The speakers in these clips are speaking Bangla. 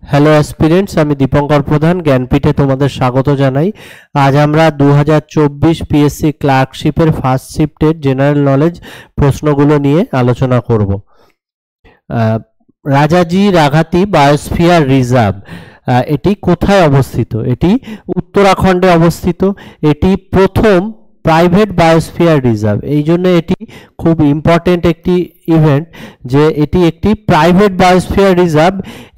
হ্যালো অ্যাসপিরেন্টস, আমি দীপঙ্কর প্রধান জ্ঞানপীঠে তোমাদের স্বাগত জানাই। আজ আমরা 2024 পিএসসি ক্লার্কশিপের ফার্স্ট শিফটের জেনারেল নলেজ প্রশ্নগুলো নিয়ে আলোচনা করব। রাজাজি রাঘাতি বায়োস্ফিয়ার রিজার্ভ এটি কোথায় অবস্থিত? এটি উত্তরাখণ্ডে অবস্থিত। এটি প্রথম প্রাইভেট বায়োস্ফিয়ার রিজার্ভ, এই জন্য এটি খুব ইম্পর্টেন্ট একটি ইভেন্ট যে এটি একটি প্রাইভেট বায়োস্ফিয়ার রিজার্ভ।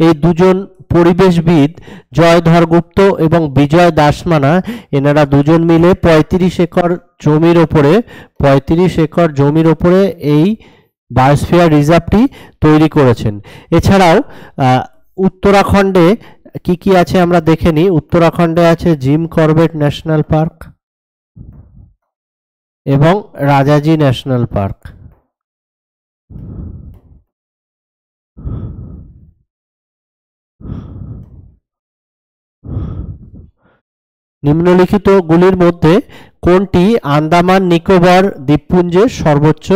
এই দুজন পরিবেশবিদ জয়ধর গুপ্ত এবং বিজয় দাসমানা, এনারা দুজন মিলে 35 একর জমির ওপরে এই বায়োস্ফিয়ার রিজার্ভটি তৈরি করেছেন। এছাড়াও উত্তরাখণ্ডে কি কি আছে আমরা দেখে নিই। উত্তরাখণ্ডে আছে জিম করবেট ন্যাশনাল পার্ক এবং রাজাজি ন্যাশনাল পার্ক। নিম্নলিখিত গুলির মধ্যে কোনটি আন্দামান নিকোবর দ্বীপপুঞ্জের সর্বোচ্চ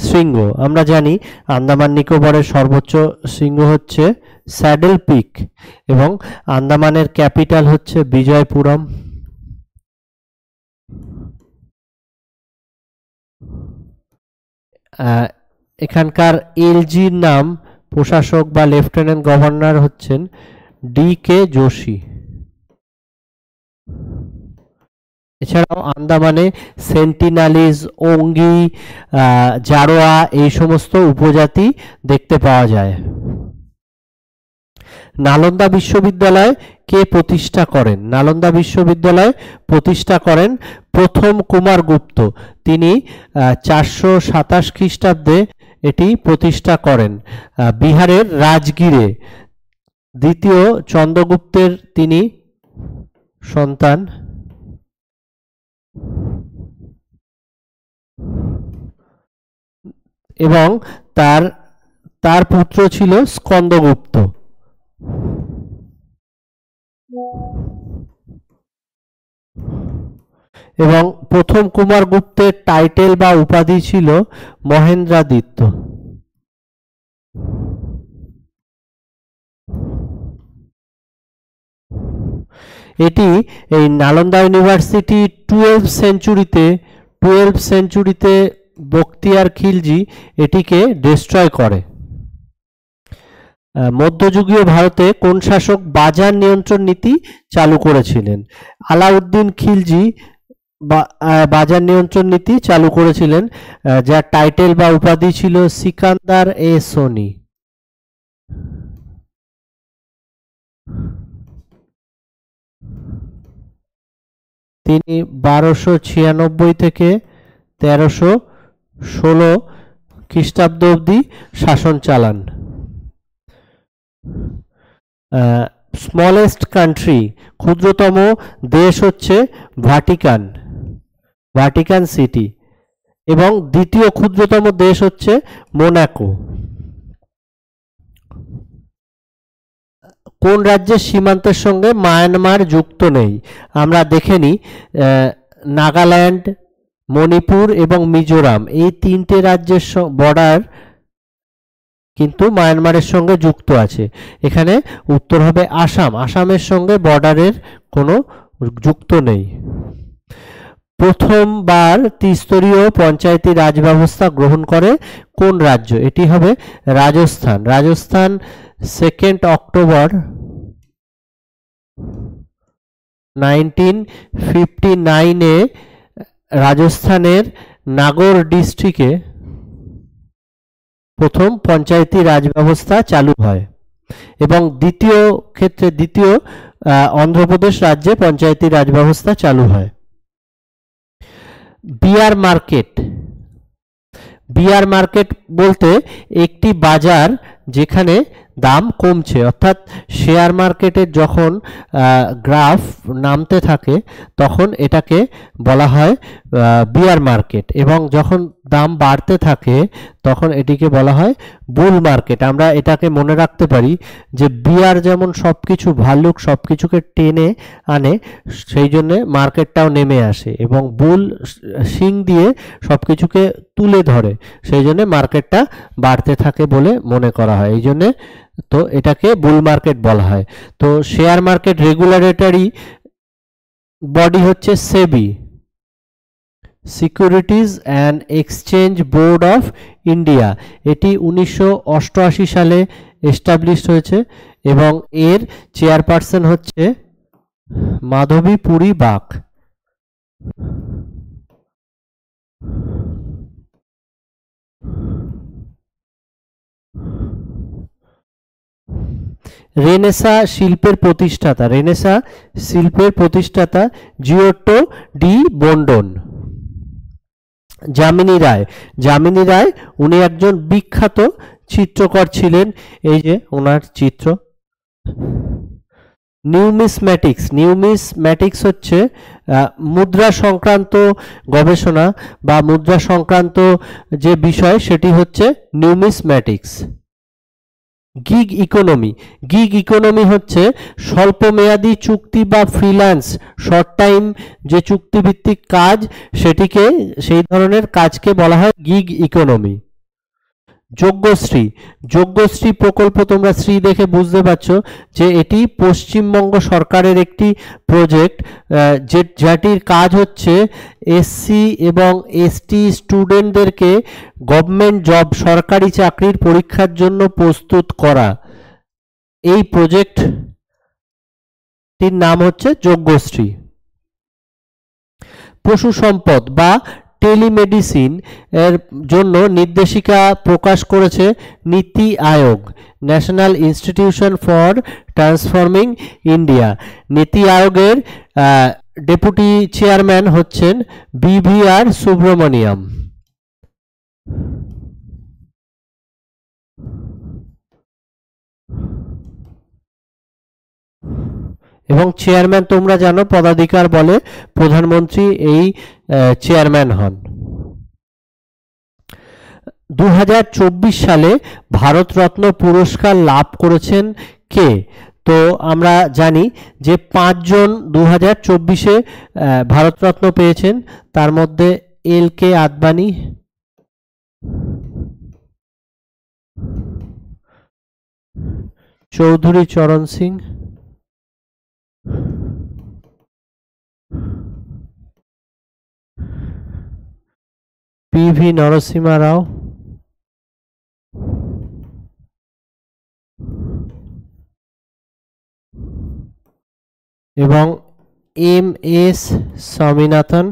শৃঙ্গ? আমরা জানি আন্দামান নিকোবরের সর্বোচ্চ শৃঙ্গ হচ্ছে স্যাডেল পিক এবং আন্দামানের ক্যাপিটাল হচ্ছে বিজয়পুরম। এখানকার এলজির নাম প্রশাসক বা লেফটেন্যান্ট গভর্নর হচ্ছেন ডি.কে. যোশী। এছাড়াও আন্দামানে সেন্টিনালিজ, ওঙ্গি, জারোয়া এই সমস্ত উপজাতি দেখতে পাওয়া যায়। নালন্দা বিশ্ববিদ্যালয় কে প্রতিষ্ঠা করেন? নালন্দা বিশ্ববিদ্যালয় প্রতিষ্ঠা করেন প্রথম কুমারগুপ্ত। তিনি 427 খ্রিস্টাব্দে এটি প্রতিষ্ঠা করেন বিহারের রাজগীরে। দ্বিতীয় চন্দ্রগুপ্তের তিনি সন্তান। এবং তার পুত্র ছিল স্কন্দগুপ্ত। এবং প্রথম কুমারগুপ্তের টাইটেল বা উপাধি ছিল মহেন্দ্রাদিত্য। এটি এই নালন্দা ইউনিভার্সিটি 12th সেঞ্চুরিতে বখতিয়ার খিলজি এটিকে ডিস্ট্রয় করে। মধ্যযুগীয় ভারতে কোন শাসক বাজার নিয়ন্ত্রণ নীতি চালু করেছিলেন? আলাউদ্দিন খিলজি বাজার নিয়ন্ত্রণ নীতি চালু করেছিলেন, যার টাইটেল বা উপাধি ছিল সিকান্দার এ সোনি। তিনি 1296 থেকে 1316 খ্রিস্টাব্দ অবধি শাসন চালান। স্মলেস্ট কান্ট্রি, ক্ষুদ্রতম দেশ হচ্ছে ভাটিকান সিটি এবং দ্বিতীয় ক্ষুদ্রতম দেশ হচ্ছে মোনাকো। কোন রাজ্যের সীমান্তের সঙ্গে মায়ানমার যুক্ত নেই? আমরা দেখে নিই, নাগাল্যান্ড, মণিপুর এবং মিজোরাম এই তিনটে রাজ্যের বর্ডার কিন্তু মায়ানমারের সঙ্গে যুক্ত আছে। এখানে উত্তর হবে আসামের সঙ্গে বর্ডারের কোনো যুক্ত নেই। প্রথমবার ত্রিস্তরীয় পঞ্চায়েতি রাজ ব্যবস্থা গ্রহণ করে কোন রাজ্য? এটি হবে রাজস্থান 2 অক্টোবর 1959 রাজস্থানের নাগর ডিস্ট্রিক্টে প্রথম পঞ্চায়েতি রাজ ব্যবস্থা চালু হয় এবং দ্বিতীয় অন্ধ্রপ্রদেশ রাজ্যে পঞ্চায়েতি রাজ ব্যবস্থা চালু হয়। বিয়ার মার্কেট বলতে একটি বাজার যেখানে দাম কমছে, অর্থাৎ শেয়ার মার্কেটের যখন গ্রাফ নামতে থাকে তখন এটাকে বলা হয় বিয়ার মার্কেট, এবং যখন দাম বাড়তে থাকে তখন এটিকে বলা হয় বুল মার্কেট। আমরা এটাকে মনে রাখতে পারি যে বিয়ার যেমন সবকিছু ভাল্লুক সবকিছুকে টেনে আনে, সেই জন্য মার্কেটটাও নেমে আসে, এবং বুল শিং দিয়ে সবকিছুকে তুলে ধরে, সেই জন্য মার্কেটটা বাড়তে থাকে বলে মনে করা হয়। এই জন্যে তো এটাকে বুল মার্কেট বলা হয়। তো শেয়ার মার্কেট রেগুলেটরি বডি হচ্ছে SEBI, securities and exchange board of India. এটি 1988 সালে এস্টাবলিশড হয়েছে এবং এর চেয়ারপারসন হচ্ছে মাধবী পুরী বাগ। রেনেসা শিল্পের প্রতিষ্ঠাতা জিওটো ডি বন্ডন। যামিনী রায় উনি একজন বিখ্যাত চিত্রকর ছিলেন। এই যে ওনার চিত্র। নিউমিসম্যাটিক্স হচ্ছে মুদ্রা সংক্রান্ত গবেষণা বা মুদ্রা সংক্রান্ত যে বিষয় সেটি হচ্ছে নিউমিসম্যাটিক্স। গিগ ইকোনমি হচ্ছে স্বল্পমেয়াদী চুক্তি বা ফ্রিল্যান্স শর্ট টাইম যে চুক্তিভিত্তিক কাজ, সেই ধরনের কাজকে বলা হয় গিগ ইকোনমি। যোগ্যশ্রী প্রকল্প, তোমরা শ্রী দেখে বুঝতে পারছো যে এটি পশ্চিমবঙ্গ সরকারের একটি প্রজেক্ট, যেটির কাজ হচ্ছে এসসি এবং এসটি স্টুডেন্টদেরকে গভর্নমেন্ট জব সরকারি চাকরির পরীক্ষার জন্য প্রস্তুত করা। এই প্রজেক্টটির নাম হচ্ছে যোগ্যশ্রী। পশু সম্পদ বা টেলিমেডিসিন এর জন্য নির্দেশিকা প্রকাশ করেছে NITI Aayog, national institution for transforming India. NITI আয়োগের ডেপুটি চেয়ারম্যান হচ্ছেন বিভিআর সুব্রমণিয়াম। এবং চেয়ারম্যান তোমরা জানো পদাধিকার বলে প্রধানমন্ত্রী এই চেয়ারম্যান হন। 2024 সালে ভারতরত্ন পুরস্কার লাভ করেছেন কে? তো আমরা জানি যে 5 জন 2024-এ ভারতরত্ন পেয়েছেন, তার মধ্যে এল.কে. আদবানি, চৌধুরী চরণ সিং, পি.ভি. নরসিমা রাও, এবং M S. Swaminathan.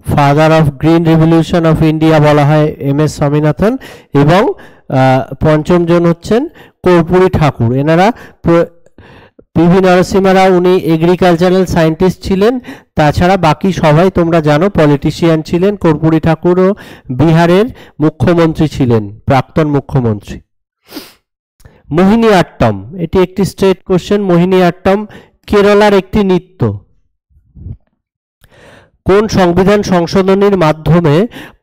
Father of green revolution of India বলা হয় এম.এস. স্বামীনাথন। এবং পঞ্চম জন হচ্ছেন কর্পূরী ঠাকুর। এনারা পি.ভি. নরসিমা রাও উনি এগ্রিকালচারাল সায়েন্টিস্ট ছিলেন, তাছাড়া বাকি সবাই তোমরা জানো পলিটিশিয়ান ছিলেন। কর্পূরী ঠাকুরও বিহারের মুখ্যমন্ত্রী ছিলেন, প্রাক্তন মুখ্যমন্ত্রী। মোহিনী আট্টম, এটি একটি স্ট্রেট কোশ্চেন। মোহিনী আট্টম কেরালার একটি নৃত্য। কোন সংবিধান সংশোধনীর মাধ্যমে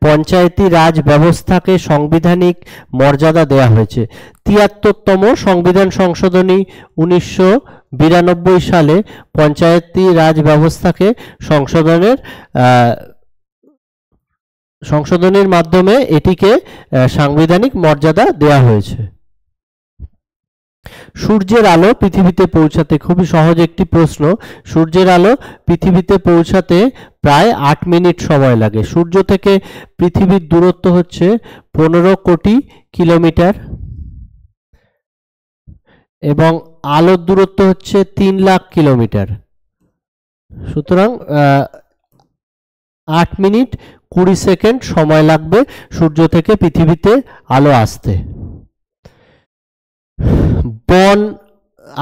পঞ্চায়েতি রাজ ব্যবস্থাকে সাংবিধানিক মর্যাদা দেওয়া হয়েছে? 73তম সংবিধান সংশোধনী 1992 সালে পঞ্চায়েতি রাজ ব্যবস্থাকে সংশোধনের মাধ্যমে এটিকে সাংবিধানিক মর্যাদা দেওয়া হয়েছে। সূর্যের আলো পৃথিবীতে পৌঁছাতে, খুবই সহজ একটি প্রশ্ন, সূর্যের আলো পৃথিবীতে পৌঁছাতে প্রায় 8 মিনিট সময় লাগে। সূর্য থেকে পৃথিবীর দূরত্ব হচ্ছে 15 কোটি কিলোমিটার এবং আলোর দূরত্ব হচ্ছে 3 লাখ কিলোমিটার। সুতরাং 8 মিনিট 20 সেকেন্ড সময় লাগবে সূর্য থেকে পৃথিবীতে আলো আসতে। বন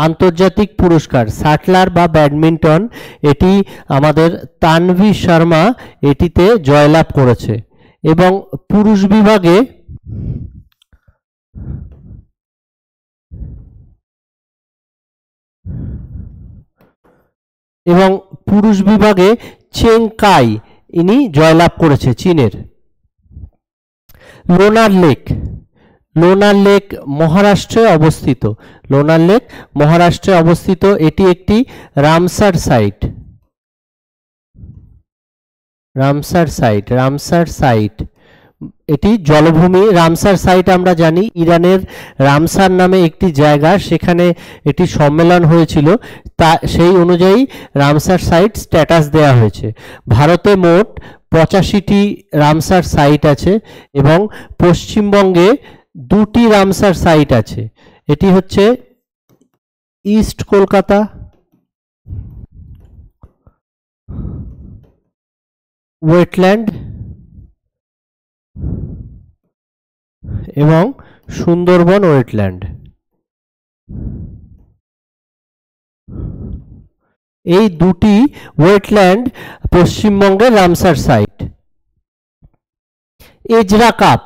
আন্তর্জাতিক পুরস্কার শাটলার বা ব্যাডমিন্টন, এটি আমাদের তানভি শর্মা এটিতে জয়লাভ করেছে। এবং পুরুষ বিভাগে এবং পুরুষ বিভাগে চেং কাই ইনি জয়লাভ করেছে চীনের। লোনার লেক, লোনার লেক মহারাষ্ট্রে অবস্থিত, লোনার লেক মহারাষ্ট্রে অবস্থিত, এটি একটি Ramsar site, Ramsar site, Ramsar site, এটি জলভূমি। রামসার সাইট আমরা জানি ইরানের রামসার নামে একটি জায়গা, সেখানে এটি সম্মেলন হয়েছিল, তা সেই অনুযায়ী রামসার সাইট স্ট্যাটাস দেওয়া হয়েছে। ভারতে মোট 85টি রামসার সাইট আছে এবং পশ্চিমবঙ্গে 2টি রামসার সাইট আছে। এটি হচ্ছে ইস্ট কলকাতা ওয়েটল্যান্ড এবং সুন্দরবন ওয়েটল্যান্ড। এই দুটি ওয়েটল্যান্ড পশ্চিমবঙ্গের Ramsar site. Ezra Cup,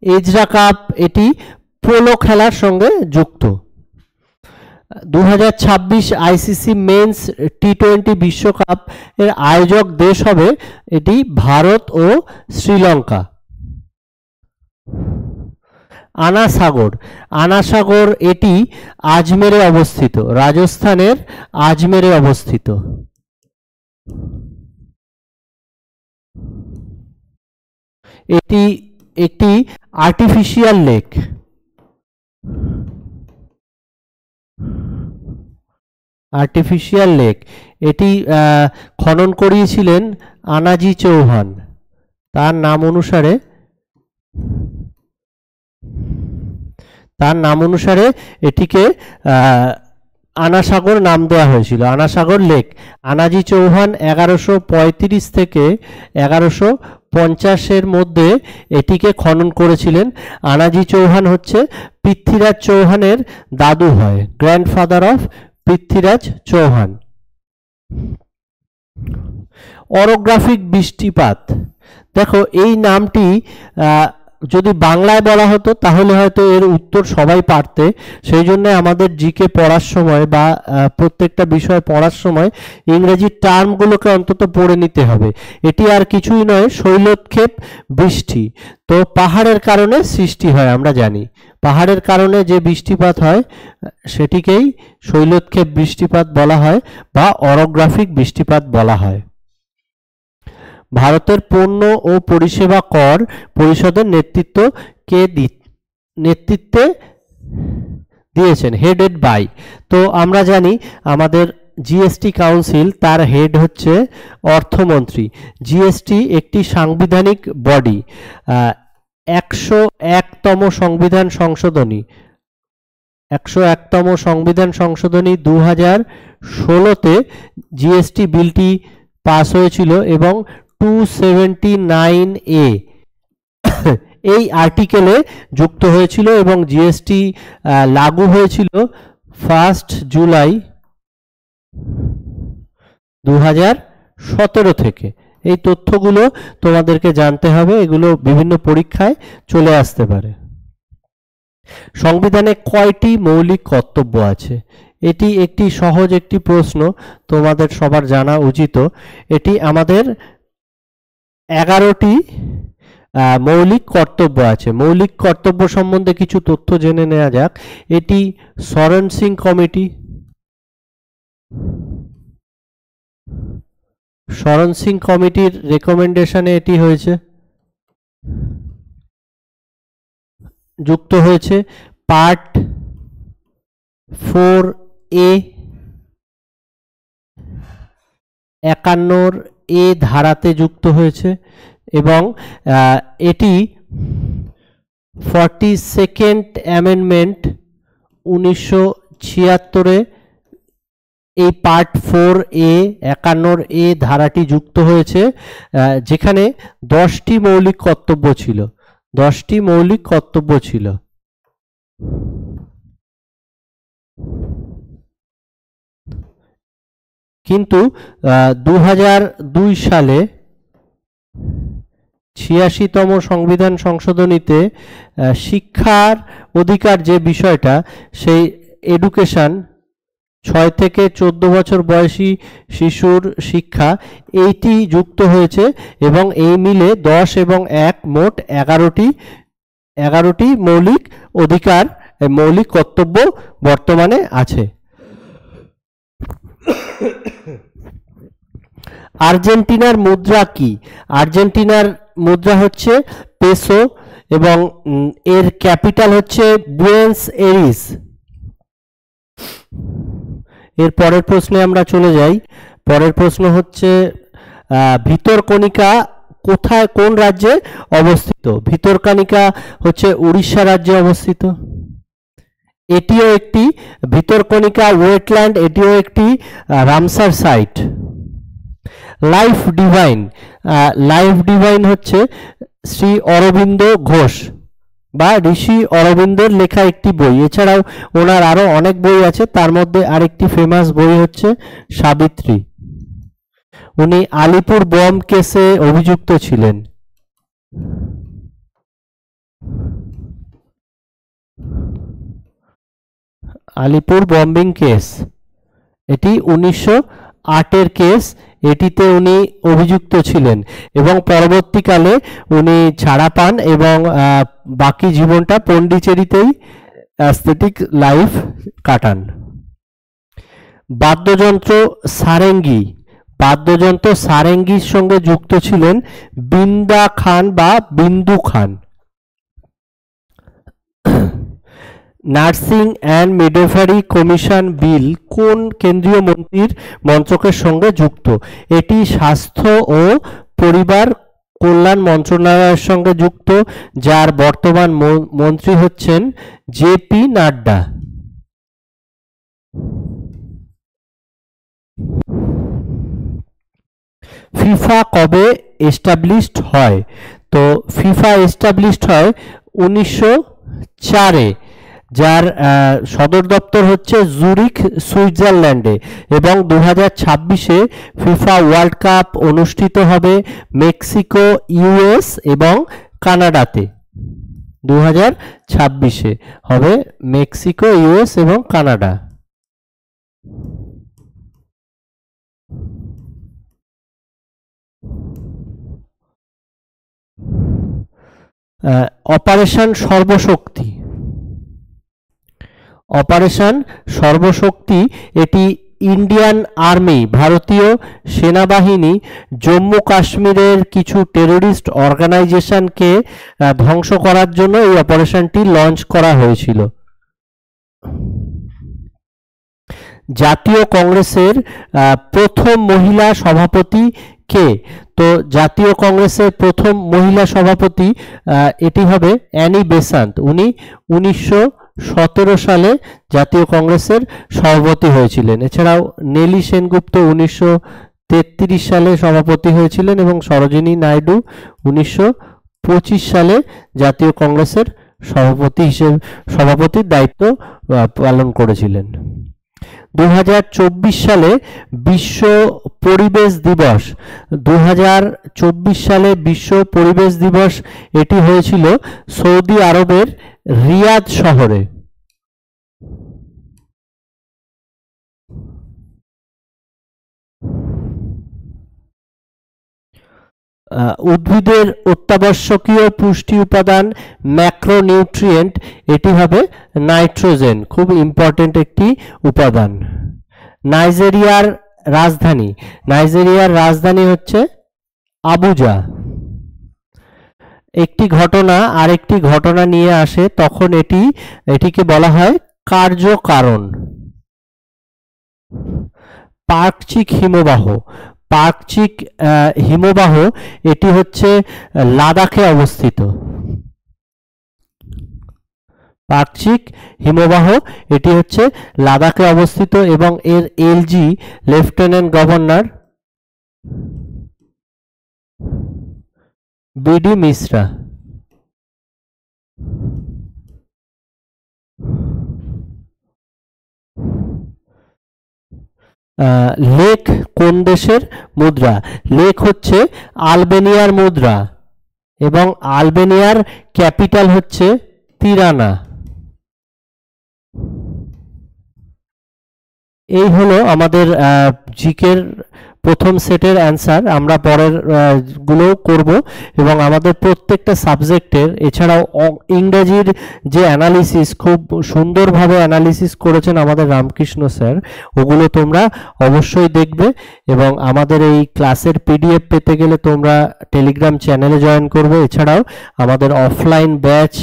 Ezra Cup এটি পোলো খেলার সঙ্গে যুক্ত। 2026 আইসিসি মেন্স টি20 বিশ্বকাপ এর আয়োজক দেশ হবে এটি ভারত ও শ্রীলঙ্কা। আনা সাগর, আনা সাগর এটি আজমেরে অবস্থিত, রাজস্থানের আজমেরে অবস্থিত। এটি একটি আর্টিফিশিয়াল লেক। আর্টিফিশিয়াল লেক, এটি খনন করিয়েছিলেন আনাজি চৌহান, তার নাম অনুসারে, তার নাম অনুসারে এটিকে আনাসাগর নাম দেওয়া হয়েছিল, আনাসাগর লেক। আনাজি চৌহান 1135 থেকে 1150 মধ্যে এটিকে খনন করেছিলেন। আনাজি চৌহান হচ্ছে পৃথ্বীরাজ চৌহানের দাদু হয়, grandfather of Prithviraj Chauhan. Orographic বৃষ্টিপাত, দেখো এই নামটি যদি বাংলায় বলা হতো তাহলে হয়তো এর উত্তর সবাই পারতে, সেই জন্য আমাদের জিকে পড়ার সময় বা প্রত্যেকটা বিষয় পড়ার সময় ইংরেজি টার্মগুলোকে অন্তত পড়ে নিতে হবে। এটি আর কিছুই নয়, শৈলোৎক্ষেপ বৃষ্টি। তো পাহাড়ের কারণে সৃষ্টি হয়, আমরা জানি পাহাড়ের কারণে যে বৃষ্টিপাত হয় সেটিকেই শৈলোৎক্ষেপ বৃষ্টিপাত বলা হয় বা অরোগ্রাফিক বৃষ্টিপাত বলা হয়। ভারতের পণ্য ও পরিষেবা কর পরিষদের নেতৃত্বে দিয়েছেন, হেডেড বাই। তো আমরা জানি আমাদের জিএসটি কাউন্সিল, তার হেড হচ্ছে অর্থমন্ত্রী। জিএসটি একটি সাংবিধানিক বডি। 101তম সংবিধান সংশোধনী, 101তম সংবিধান সংশোধনী 2016-তে জিএসটি বিলটি পাস হয়েছিল এবং 279A এই আর্টিকেলে যুক্ত হয়েছিল এবং জিএসটি লাগু হয়েছিল 1 জুলাই 2017 থেকে। এই তথ্যগুলো তোমাদেরকে জানতে হবে, এগুলো বিভিন্ন পরীক্ষায় চলে আসতে পারে। সংবিধানে কয়টি মৌলিক কর্তব্য আছে? এটি একটি সহজ একটি প্রশ্ন, তোমাদের সবার জানা উচিত। এটি আমাদের 11টি মৌলিক কর্তব্য আছে। মৌলিক কর্তব্য সম্বন্ধে কিছু তথ্য জেনে নেওয়া যাক। এটি সরেন সিং কমিটি, সরেন সিং কমিটির রেকমেন্ডেশনে এটি হয়েছে, যুক্ত হয়েছে। পার্ট 4A 51A ধারাতে যুক্ত হয়েছে এবং এটি 42nd অ্যামেন্ডমেন্ট 1976-এ এই পার্ট 4A 51A ধারাটি যুক্ত হয়েছে, যেখানে 10টি মৌলিক কর্তব্য ছিল, 10টি মৌলিক কর্তব্য ছিল। কিন্তু 2002 সালে 86তম সংবিধান সংশোধনীতে শিক্ষার অধিকার যে বিষয়টা, সেই এডুকেশন 6 থেকে 14 বছর বয়সী শিশুর শিক্ষা এইটি যুক্ত হয়েছে এবং এই মিলে 10 এবং 1 মোট 11টি মৌলিক অধিকার, মৌলিক কর্তব্য বর্তমানে আছে। আর্জেন্টিনার মুদ্রা কি? আর্জেন্টিনার মুদ্রা হচ্ছে পেসো এবং এর ক্যাপিটাল হচ্ছে বুয়েন্স এরিস। এর পরের প্রশ্নে আমরা চলে যাই। পরের প্রশ্ন হচ্ছে ভিতরকণিকা কোথায়, কোন রাজ্যে অবস্থিত? ভিতরকণিকা হচ্ছে উড়িষ্যা রাজ্যে অবস্থিত। এটিও একটি ভিতরকণিকা ওয়েটল্যান্ড, এটিও একটি Ramsar site. Life divine, life divine হচ্ছে শ্রী অরবিন্দ ঘোষ বা ঋষি অরবিন্দের লেখা একটি বই। এছাড়াও ওনার আরো অনেক বই আছে, তার মধ্যে আরেকটি ফেমাস বই হচ্ছে সাবিত্রী। উনি আলিপুর বম কেসে অভিযুক্ত ছিলেন। আলিপুর বম্বিং কেস, এটি 1908 এর কেস। এটিতে উনি অভিযুক্ত ছিলেন এবং পরবর্তীকালে উনি ছাড়া পান এবং বাকি জীবনটা পন্ডিচেরিতেই অ্যাস্থেটিক লাইফ কাটান। বাদ্যযন্ত্র সারেঙ্গি, বাদ্যযন্ত্র সারেঙ্গির সঙ্গে যুক্ত ছিলেন বিন্দা খান বা বিন্দু খান। নার্সিং অ্যান্ড মিডওয়াইফারি কমিশন বিল কোন কেন্দ্রীয় মন্ত্রীর মন্ত্রকের সঙ্গে যুক্ত? এটি স্বাস্থ্য ও পরিবার কল্যাণ মন্ত্রণালয়ের সঙ্গে যুক্ত, যার বর্তমান মন্ত্রী হচ্ছেন জেপি নাড্ডা। ফিফা কবে এস্টাবলিশড হয়? তো ফিফা এস্টাবলিশড হয় 1904-এ, যার সদর দপ্তর হচ্ছে জুরিখ সুইজারল্যান্ডে, এবং 2026-এ ফিফা ওয়ার্ল্ড কাপ অনুষ্ঠিত হবে মেক্সিকো, ইউএস এবং কানাডাতে। 2026-এ হবে মেক্সিকো, ইউএস এবং কানাডা। অপারেশন সর্বশক্তি, অপারেশন সর্বশক্তি এটি ইন্ডিয়ান আর্মি, ভারতীয় সেনাবাহিনী জম্মু কাশ্মীরের কিছু টেররিস্ট অর্গানাইজেশনকে ধ্বংস করার জন্য এই অপারেশনটি লঞ্চ করা হয়েছিল। জাতীয় কংগ্রেসের প্রথম মহিলা সভাপতি কে? তো জাতীয় কংগ্রেসের প্রথম মহিলা সভাপতি এটি হবে অ্যানি বেসান্ত। উনি 1917 সালে জাতীয় কংগ্রেসের সভাপতি হয়েছিলেন। এছাড়াও নেলি সেনগুপ্ত 1933 সালে সভাপতি হয়েছিলেন এবং সরোজিনী নাইডু 1925 সালে জাতীয় কংগ্রেসের সভাপতির দায়িত্ব পালন করেছিলেন। 2024 সালে বিশ্ব পরিবেশ দিবস, 2024 সালে বিশ্ব পরিবেশ দিবস এটি হয়েছিল সৌদি আরবের রিয়াদ শহরে। উদ্ভিদের অত্যাবশ্যকীয় পুষ্টি উপাদান ম্যাক্রোনিউট্রিয়েন্ট, এটি হবে নাইট্রোজেন, খুব ইম্পর্টেন্ট একটি উপাদান। নাইজেরিয়ার রাজধানী, নাইজেরিয়ার রাজধানী হচ্ছে আবুজা। একটি ঘটনা আরেকটি ঘটনা নিয়ে আসে তখন এটিকে বলা হয় কার্যকারণ। পার্কচিক হিমবাহ, পার্কচিক হিমবাহ এটি হচ্ছে লাদাখে অবস্থিত। পার্কচিক হিমবাহ এটি হচ্ছে লাদাখে অবস্থিত এবং এর LG lieutenant governor BD Mishra. Lake কোন দেশের মুদ্রা? লেক হচ্ছে আলবেনিয়ার মুদ্রা এবং আলবেনিয়ার ক্যাপিটাল হচ্ছে তিরানা। এই হলো আমাদের জিকের প্রথম সেটের অ্যান্সার। আমরা পরের গুলোও করব এবং আমাদের প্রত্যেকটা সাবজেক্টের এছাড়াও ইংরেজির যে অ্যানালিসিস খুব সুন্দরভাবে অ্যানালিসিস করেছেন আমাদের রামকৃষ্ণ স্যার, ওগুলো তোমরা অবশ্যই দেখবে এবং আমাদের এই ক্লাসের পিডিএফ পেতে গেলে তোমরা টেলিগ্রাম চ্যানেলে জয়েন করবে। এছাড়াও আমাদের অফলাইন ব্যাচ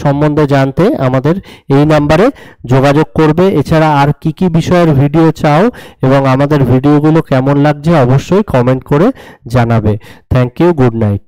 সম্বন্ধে জানতে আমাদের এই নাম্বারে যোগাযোগ করবে। এছাড়া আর কি কি বিষয়ের ভিডিও চাও এবং আমাদের ভিডিওগুলো কেমন লাগছে অবশ্যই কমেন্ট করে জানাবে। Thank you, good night.